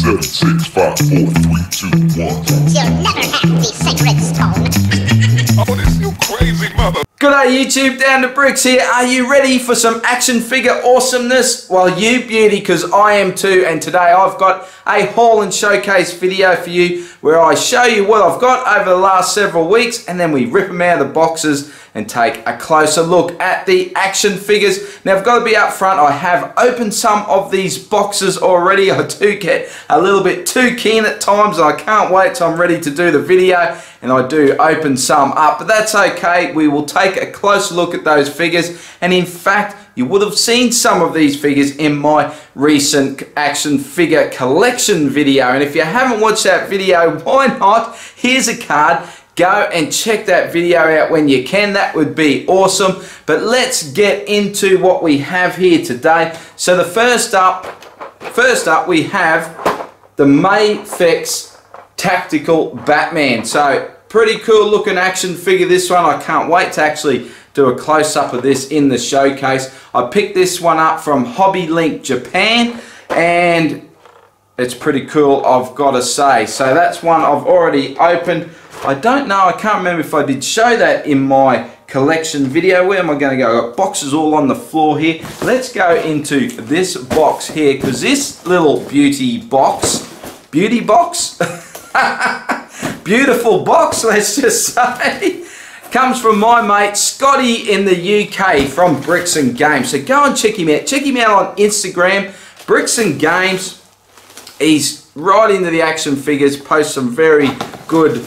7, 6, 5, 4, 3, 2, 1. You'll never have the sacred stone. Oh, this you crazy mother. G'day YouTube, Down to Bricks here. Are you ready for some action figure awesomeness? Well, you beauty, because I am too. And today I've got a haul and showcase video for you where I show you what I've got over the last several weeks, and then we rip them out of the boxes and take a closer look at the action figures. Now, I've got to be up front, I have opened some of these boxes already. I do get a little bit too keen at times, and I can't wait till I'm ready to do the video, and I do open some up, but that's okay. We will take a closer look at those figures, and in fact, you would have seen some of these figures in my recent action figure collection video, and if you haven't watched that video, why not? Here's a card. Go and check that video out when you can. That would be awesome. But let's get into what we have here today. So the first up we have the Mayfix Tactical Batman. So pretty cool looking action figure, this one. I can't wait to actually do a close-up of this in the showcase. I picked this one up from Hobby Link Japan, and it's pretty cool, I've got to say. So that's one I've already opened. I don't know, I can't remember if I did show that in my collection video. Where am I going to go? I've got boxes all on the floor here. Let's go into this box here, because this little beauty box, beautiful box, let's just say, comes from my mate Scotty in the UK from Bricks and Games. So go and check him out. Check him out on Instagram, Bricks and Games. He's right into the action figures, posts some very good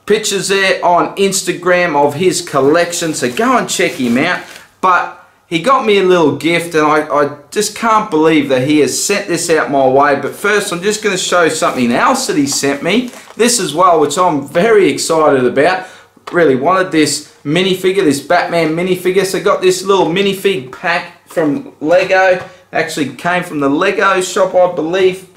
pictures there on Instagram of his collection, so go and check him out. But he got me a little gift, and I just can't believe that he has sent this out my way. But first, I'm just going to show something else that he sent me. This as well, which I'm very excited about. Really wanted this minifigure, this Batman minifigure. So I got this little minifig pack from Lego. Actually came from the Lego shop, I believe.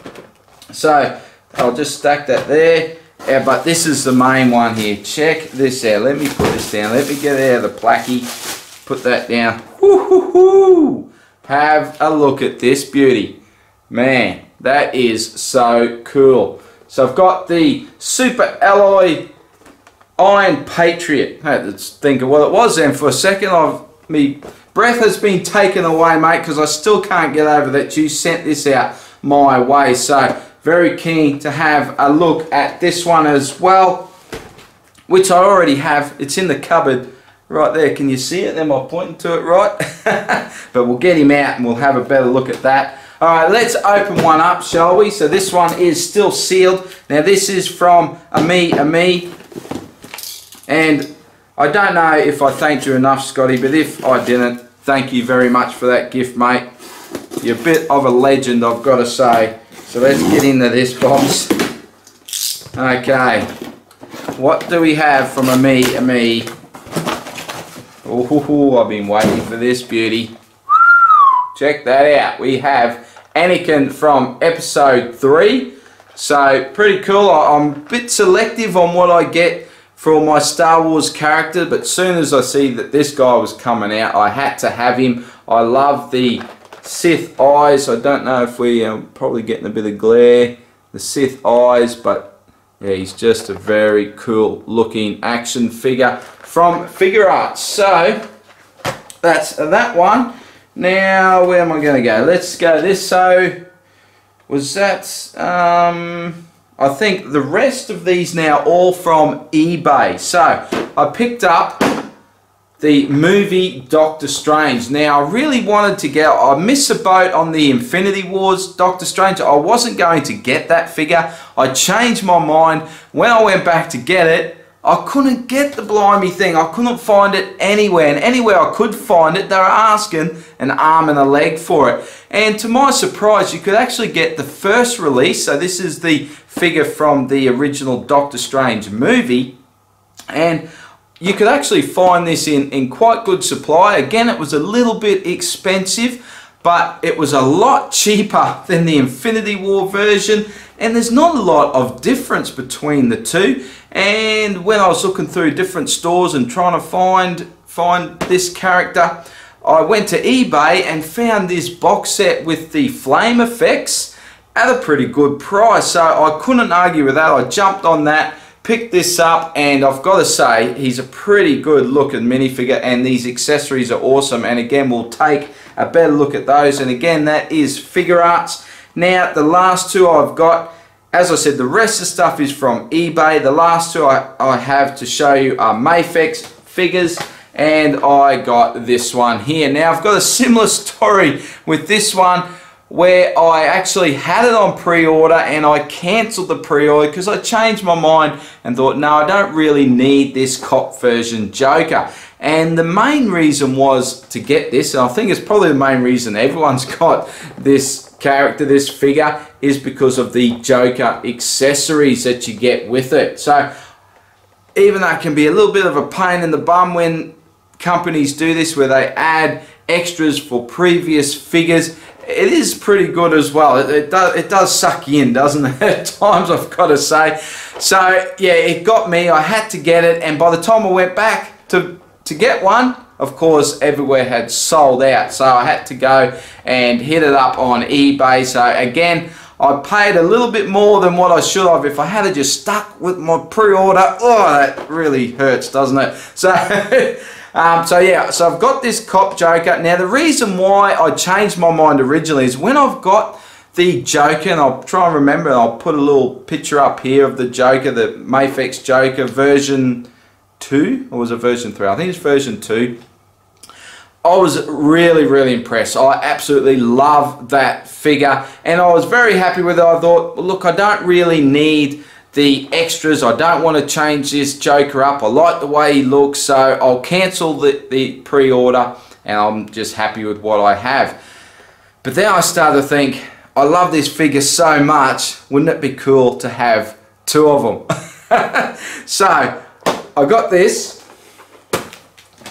So I'll just stack that there. Yeah, but this is the main one here. Check this out. Let me put this down. Let me get out of the placky. Put that down. Woo-hoo-hoo! Have a look at this beauty. Man, that is so cool. So I've got the Super Alloy Iron Patriot. Let's think of what it was then for a second. My breath has been taken away, mate, because I still can't get over that you sent this out my way. So very keen to have a look at this one as well, which I already have. It's in the cupboard right there. Can you see it? Am I pointing to it right? But we'll get him out and we'll have a better look at that. Alright, let's open one up, shall we? So this one is still sealed. Now this is from Ami, and I don't know if I thanked you enough, Scotty, but if I didn't, thank you very much for that gift, mate. You're a bit of a legend, I've got to say. So let's get into this box. Okay, what do we have from Ami? Oh, I've been waiting for this beauty. Check that out. We have Anakin from episode 3. So pretty cool. I'm a bit selective on what I get for my Star Wars character, but as soon as I see that this guy was coming out, I had to have him. I love the Sith eyes. I don't know if we are probably getting a bit of glare, the Sith eyes, but yeah, he's just a very cool looking action figure from Figure Arts. So that's that one. Now where am I going to go? Let's go this. So was that I think the rest of these now all from eBay. So I picked up the movie Doctor Strange. Now I really wanted to get, I missed the boat on the Infinity Wars Doctor Strange. I wasn't going to get that figure. I changed my mind. When I went back to get it, I couldn't get the blimey thing. I couldn't find it anywhere, and anywhere I could find it, they were asking an arm and a leg for it. And to my surprise, you could actually get the first release. So this is the figure from the original Doctor Strange movie, and you could actually find this in quite good supply. Again, it was a little bit expensive, but it was a lot cheaper than the Infinity War version, and there's not a lot of difference between the two. And when I was looking through different stores and trying to find this character, I went to eBay and found this box set with the flame effects at a pretty good price, so I couldn't argue with that. I jumped on that, picked this up, and I've got to say he's a pretty good looking minifigure, and these accessories are awesome. And again, we'll take a better look at those. And again, that is Figure Arts. Now the last two I've got, as I said, the rest of the stuff is from eBay. The last two I have to show you are Mafex figures, and I got this one here. Now I've got a similar story with this one, where I actually had it on pre-order and I cancelled the pre-order because I changed my mind and thought, no, I don't really need this cop version Joker. And the main reason was to get this, and I think it's probably the main reason everyone's got this character, this figure, is because of the Joker accessories that you get with it. So even though it can be a little bit of a pain in the bum when companies do this, where they add extras for previous figures, it is pretty good as well. It does suck you in, doesn't it? At times, I've got to say. So yeah, it got me. I had to get it, and by the time I went back to get one, of course, everywhere had sold out. So I had to go and hit it up on eBay. So again, I paid a little bit more than what I should have. If I had just stuck with my pre-order, oh, that really hurts, doesn't it? So. So yeah, so I've got this cop Joker. Now the reason why I changed my mind originally is when I've got the Joker, and I'll try and remember, and I'll put a little picture up here of the Joker, the Mafex Joker version 2, or was it version 3? I think it's version 2. I was really impressed. I absolutely love that figure, and I was very happy with it. I thought, well, look, I don't really need the extras. I don't want to change this Joker up. I like the way he looks, so I'll cancel the pre-order, and I'm just happy with what I have. But then I started to think, I love this figure so much, wouldn't it be cool to have two of them? So I got this,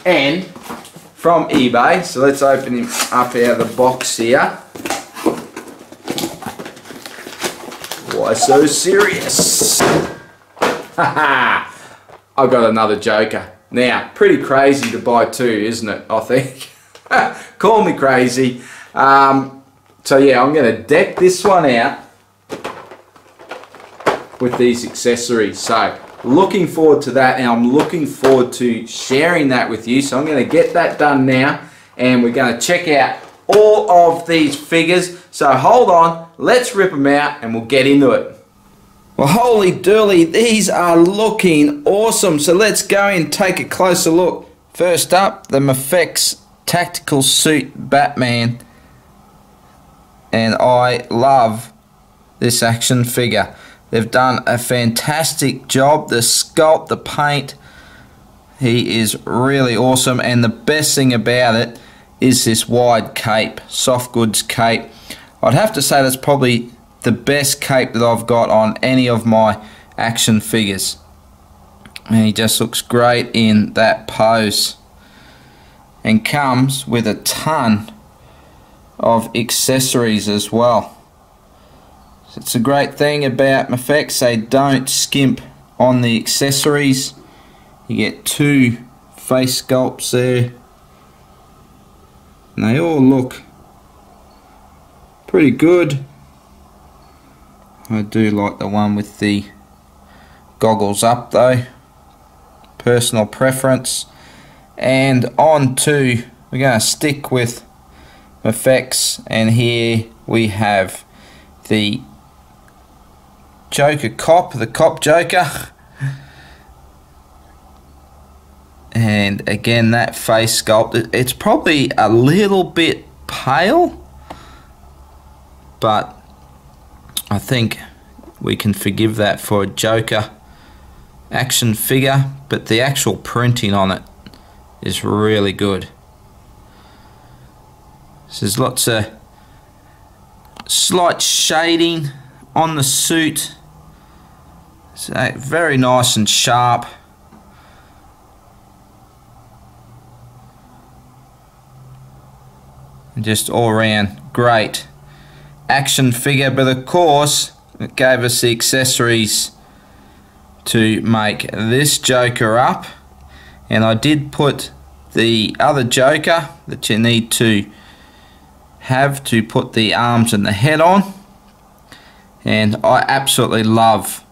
and from eBay, so let's open him up out of the box here. Why so serious? Haha! I got another Joker. Now, pretty crazy to buy two, isn't it? I think. Call me crazy. So yeah, I'm going to deck this one out with these accessories. So looking forward to that, and I'm looking forward to sharing that with you. So I'm going to get that done now, and we're going to check out all of these figures. So hold on, let's rip them out and we'll get into it. Well, holy dooly, these are looking awesome. So let's go and take a closer look. First up, the Mafex Tactical Suit Batman. And I love this action figure. They've done a fantastic job. The sculpt, the paint, he is really awesome. And the best thing about it is this wide cape, soft goods cape. I'd have to say that's probably the best cape that I've got on any of my action figures. And he just looks great in that pose. And comes with a ton of accessories as well. So it's a great thing about Mafex, they don't skimp on the accessories. You get two face sculpts there, and they all look pretty good. I do like the one with the goggles up though, personal preference. And on to, we're going to stick with Mafex, and here we have the Joker cop, the cop Joker. And again, that face sculpt, it's probably a little bit pale, but I think we can forgive that for a Joker action figure. But the actual printing on it is really good. So there's lots of slight shading on the suit. So very nice and sharp. And just all around great action figure. But of course, it gave us the accessories to make this Joker up. And I did put the other Joker that you need to have to put the arms and the head on. and I absolutely love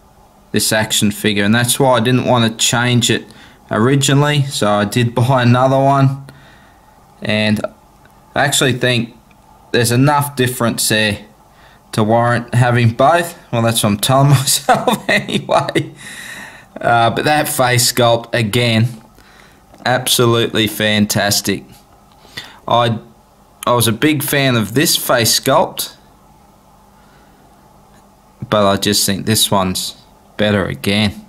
this action figure, and that's why I didn't want to change it originally, so I did buy another one, and I actually think there's enough difference there to warrant having both. Well, that's what I'm telling myself anyway. But that face sculpt, again, absolutely fantastic. I was a big fan of this face sculpt, but I just think this one's better again.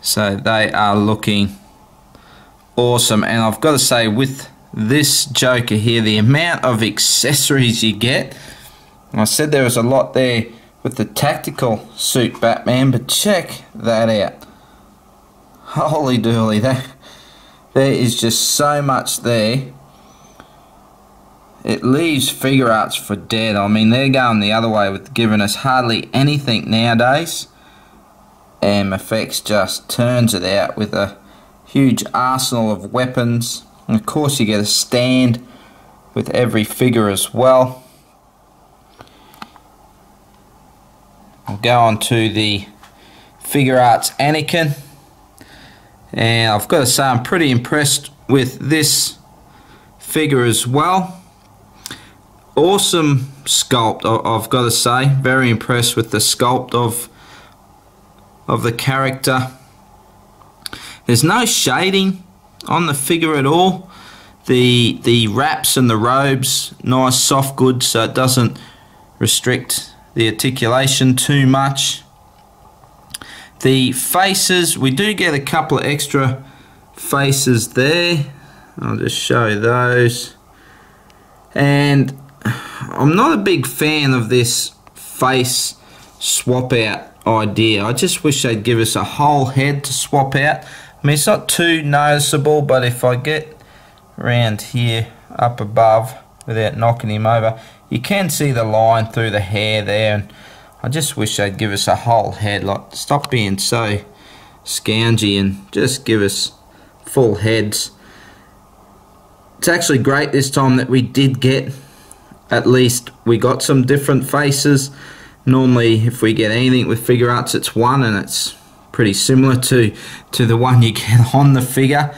So they are looking awesome, and I've got to say, with this Joker here, the amount of accessories you get, I said there was a lot there with the tactical suit Batman, but check that out. Holy dooly, there is just so much there. It leaves figure arts for dead. I mean, they're going the other way with giving us hardly anything nowadays, and Effects just turns it out with a huge arsenal of weapons. And of course you get a stand with every figure as well. I'll go on to the figure arts Anakin, and I've got to say I'm pretty impressed with this figure as well. Awesome sculpt, I've got to say. Very impressed with the sculpt of the character. There's no shading on the figure at all. The wraps and the robes, nice soft goods, so it doesn't restrict the articulation too much. The faces, we do get a couple of extra faces there. I'll just show those. And I'm not a big fan of this face swap out idea. I just wish they'd give us a whole head to swap out. I mean, it's not too noticeable, but if I get around here up above without knocking him over, you can see the line through the hair there, and I just wish they'd give us a whole head. Like, stop being so scoungy and just give us full heads. It's actually great this time that we did get, at least we got some different faces. Normally if we get anything with figure arts, it's one, and it's pretty similar to the one you get on the figure.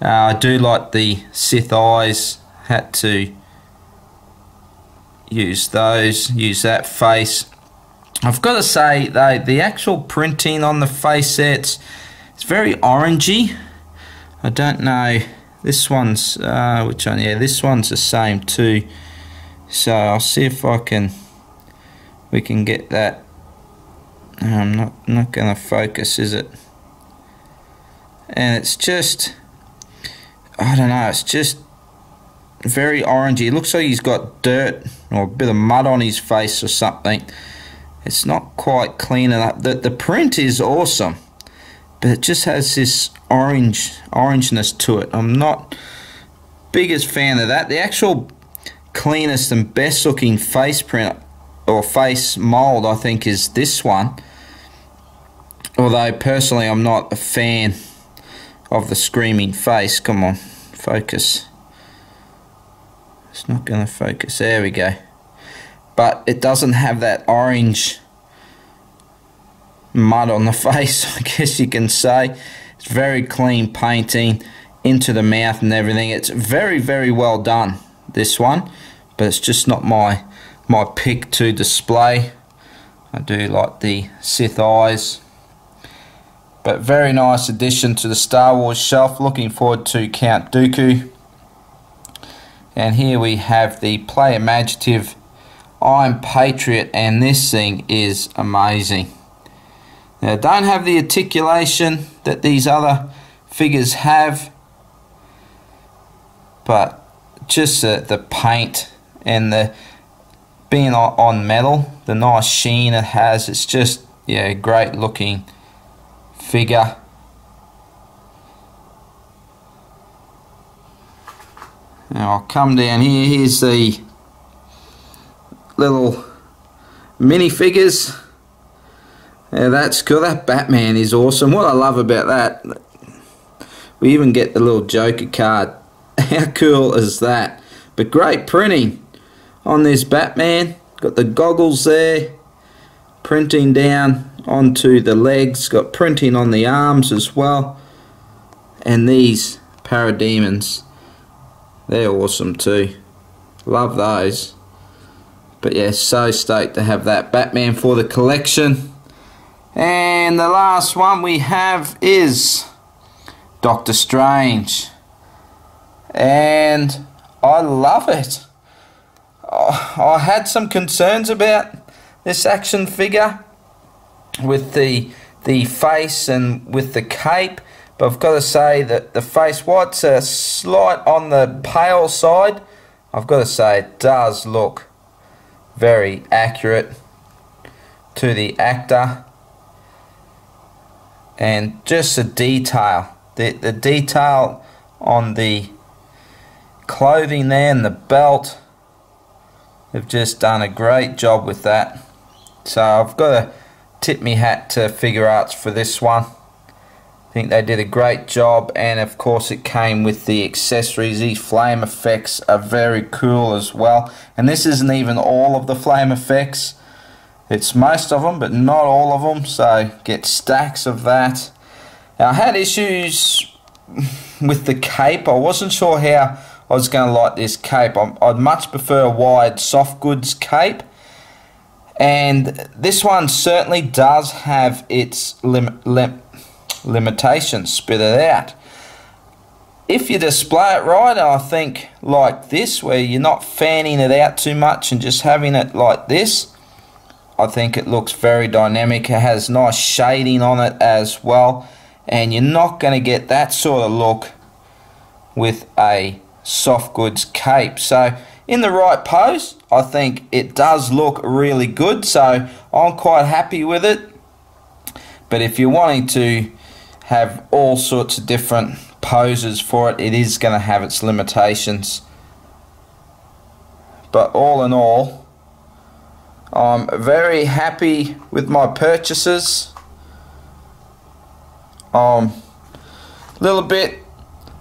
I do like the Sith eyes. Had to use those, use that face. I've got to say though, the actual printing on the face sets, it's very orangey. I don't know, this one's which one? Yeah, this one's the same too. So I'll see if we can get that. I'm not going to focus, is it? And it's just, I don't know, it's just very orangey. It looks like he's got dirt or a bit of mud on his face or something. It's not quite clean enough. The print is awesome, but it just has this orangeness to it. I'm not biggest fan of that. The actual cleanest and best looking face print or face mold, I think, is this one. Although personally I'm not a fan of the screaming face. Come on, focus. It's not going to focus. There we go. But it doesn't have that orange mud on the face, I guess you can say. It's very clean painting into the mouth and everything. It's very, very well done, this one, but it's just not my pick to display. I do like the Sith eyes, but very nice addition to the Star Wars shelf. Looking forward to Count Dooku. And here we have the Play Imaginative I'm Patriot, and this thing is amazing. Now, don't have the articulation that these other figures have, but just the paint and the being on metal, the nice sheen it has, it's just, yeah, great looking figure. Now I'll come down here. Here's the little minifigures. Yeah, that's cool. That Batman is awesome. What I love about that, we even get the little Joker card. How cool is that? But great printing on this Batman. Got the goggles there, printing down onto the legs, got printing on the arms as well. And these parademons, they're awesome too. Love those. But yeah, so stoked to have that Batman for the collection. And the last one we have is Doctor Strange. And I love it. I had some concerns about this action figure with the face and with the cape, but I've got to say that the face, while it's a slight on the pale side, I've got to say it does look very accurate to the actor. And just the detail, the detail on the clothing there and the belt, they've just done a great job with that. So I've got to tip me hat to Figure Arts for this one. I think they did a great job, and of course it came with the accessories. These flame effects are very cool as well, and this isn't even all of the flame effects. It's most of them, but not all of them, so get stacks of that. Now, I had issues with the cape. I wasn't sure how I was going to like this cape. I'd much prefer a wide soft goods cape, and this one certainly does have its limitations. Spit it out. If you display it right, I think like this, where you're not fanning it out too much and just having it like this, I think it looks very dynamic. It has nice shading on it as well, and you're not going to get that sort of look with a soft goods cape. So in the right pose, I think it does look really good, so I'm quite happy with it. But if you're wanting to have all sorts of different poses for it, it is going to have its limitations. But all in all, I'm very happy with my purchases. I'm a little bit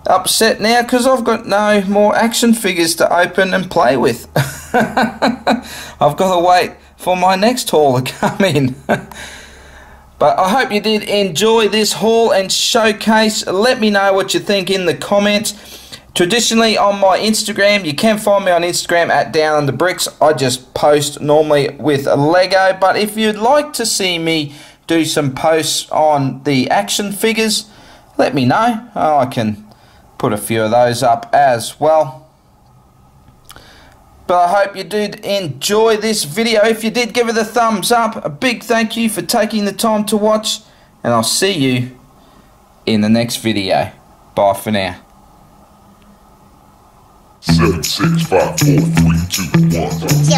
upset now because I've got no more action figures to open and play with. I've got to wait for my next haul to come in. But I hope you did enjoy this haul and showcase. Let me know what you think in the comments. Traditionally on my Instagram, you can find me on Instagram at DownUnder. I just post normally with a Lego, but if you'd like to see me do some posts on the action figures, let me know. I can put a few of those up as well. But I hope you did enjoy this video. If you did, give it a thumbs up. A big thank you for taking the time to watch, and I'll see you in the next video. Bye for now. 7, 6, 5, 4, 3, 2, 1.